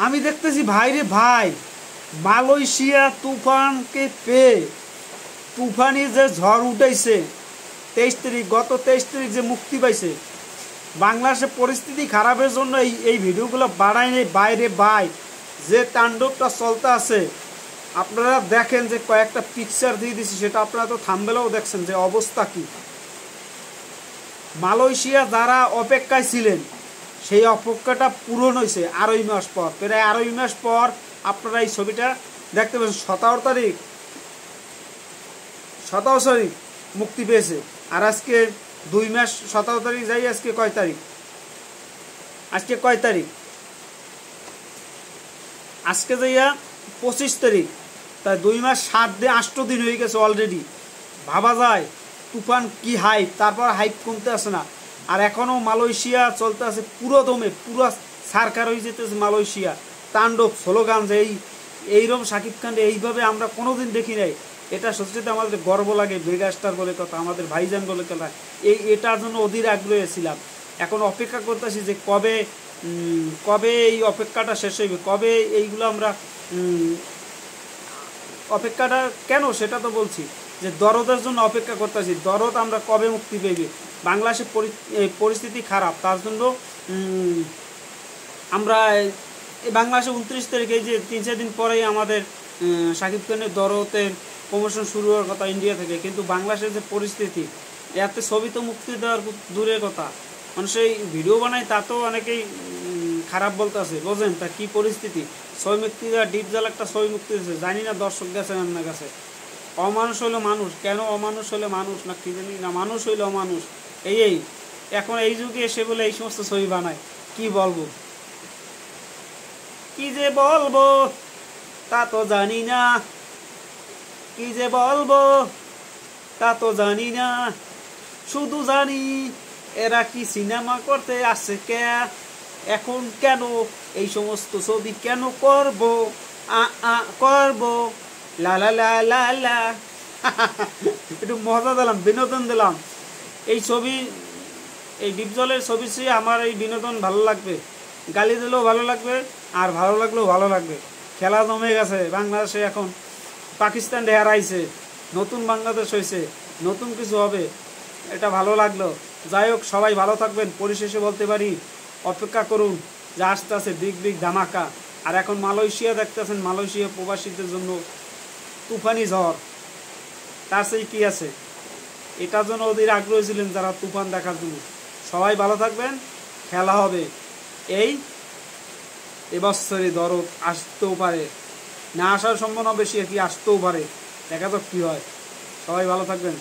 আমি দেখতেছি ভাই রে ভাই, মালয়েশিয়া তুফানকে পেয়ে তুফানি যে ঝড় উঠাইছে 23 তারিখ, গত 23 তারিখ যে মুক্তি পাইছে, বাংলাদেশের পরিস্থিতি খারাপের জন্য এই ভিডিওগুলো বাড়ায় নেই। বাইরে ভাই যে তাণ্ডবটা চলতে আছে, আপনারা দেখেন যে কয়েকটা পিকচার দিয়ে দিছি, সেটা আপনারা তো থাম্বনেলেও দেখছেন যে অবস্থা কি। মালয়েশিয়া যারা অপেক্ষায় ছিলেন, সেই অপেক্ষাটা পূরণ হয়েছে 2.5 মাস পর। প্রায় 2.5 মাস পর আপনারা এই ছবিটা দেখতে পাচ্ছেন। 17 তারিখ মুক্তি পেয়েছে, আর আজকে 2 মাস। 17 তারিখ যাই, আজকে কয় তারিখ? আজকে যাইয়া 25 তারিখ, তাই 2 মাস 7 দিন 8 দিন হয়ে গেছে অলরেডি। ভাবা যায় তুফান কি হাইপ, তারপর হাইপ কমতে আসে না। আর এখনও মালয়েশিয়া চলতে আছে পুরো দমে, পুরো সারকার হয়ে যেতেছে মালয়েশিয়া। তাণ্ডব স্লোগান যে এইরকম শাকিব খান এইভাবে আমরা কোনোদিন দেখি নাই। এটা সত্যি আমাদের গর্ব লাগে। মেগাস্টার বলে কথা, আমাদের ভাইজান বলে কথা, এটার জন্য অধীর আগ্রহী ছিলাম। এখন অপেক্ষা করতেছি যে কবে এই অপেক্ষাটা শেষ হইবে, কবে এইগুলো আমরা অপেক্ষাটা কেন সেটা তো বলছি যে দরদের জন্য অপেক্ষা করতেছি। দরদ আমরা কবে মুক্তি পেবে? বাংলাদেশের পরিস্থিতি খারাপ, তার জন্য আমরা বাংলাদেশে 29 তারিখে যে 3-4 দিন পরেই আমাদের শাকিব খানের দরদের প্রমোশন শুরু হওয়ার কথা ইন্ডিয়া থেকে। কিন্তু বাংলাদেশের যে পরিস্থিতি, এতে ছবি তো মুক্তি দেওয়ার দূরের কথা, মানুষ এই ভিডিও বানায়, তা তো অনেকেই খারাপ বলতে আছে। বোঝেন তা কি পরিস্থিতি? ছবি মুক্তি দেওয়া, ডিপজল একটা ছবি মুক্তি দিয়েছে, জানি না দর্শক গেছে আপনার কাছে। অমানুষ হইলো মানুষ, কেন অমানুষ হলে মানুষ না কি জানি না, মানুষ হইলো অমানুষ। এই এখন এই যুগে এসে বলে এই সমস্ত ছবি বানায়, কি বলবো, কি যে বলবো তা তো জানি না, কি যে বলবো তা তো জানি না। শুধু জানি এরা কি সিনেমা করতে আসছে কে, এখন কেন এই সমস্ত ছবি কেন করব করব, লা লা লা লা লা। একটু মজা দিলাম, বিনোদন দিলাম। এই ছবি, এই ডিপজলের ছবি চেয়ে আমার এই বিনোদন ভালো লাগবে। গালি দিলেও ভালো লাগবে, আর ভালো লাগলেও ভালো লাগবে। খেলা জমে গেছে বাংলাদেশে, এখন পাকিস্তান হারাইছে, নতুন বাংলাদেশ হয়েছে, নতুন কিছু হবে, এটা ভালো লাগলো। যাই হোক, সবাই ভালো থাকবেন। পরিশেষে বলতে পারি, অপেক্ষা করুন যে আসতে আছে বিগ ধামাকা। আর এখন মালয়েশিয়া দেখতেছেন, মালয়েশিয়া প্রবাসীদের জন্য তুফানি ঝড়, তার সেই কী আছে? এটার জন্য ওদের আগ্রহী ছিলেন যারা তুফান দেখার জন্য। সবাই ভালো থাকবেন, খেলা হবে। এবছরই দরদ আসতেও পারে, না আসার সম্ভাবনা বেশি, কি আসতেও পারে, দেখা যাক কী হয়। সবাই ভালো থাকবেন।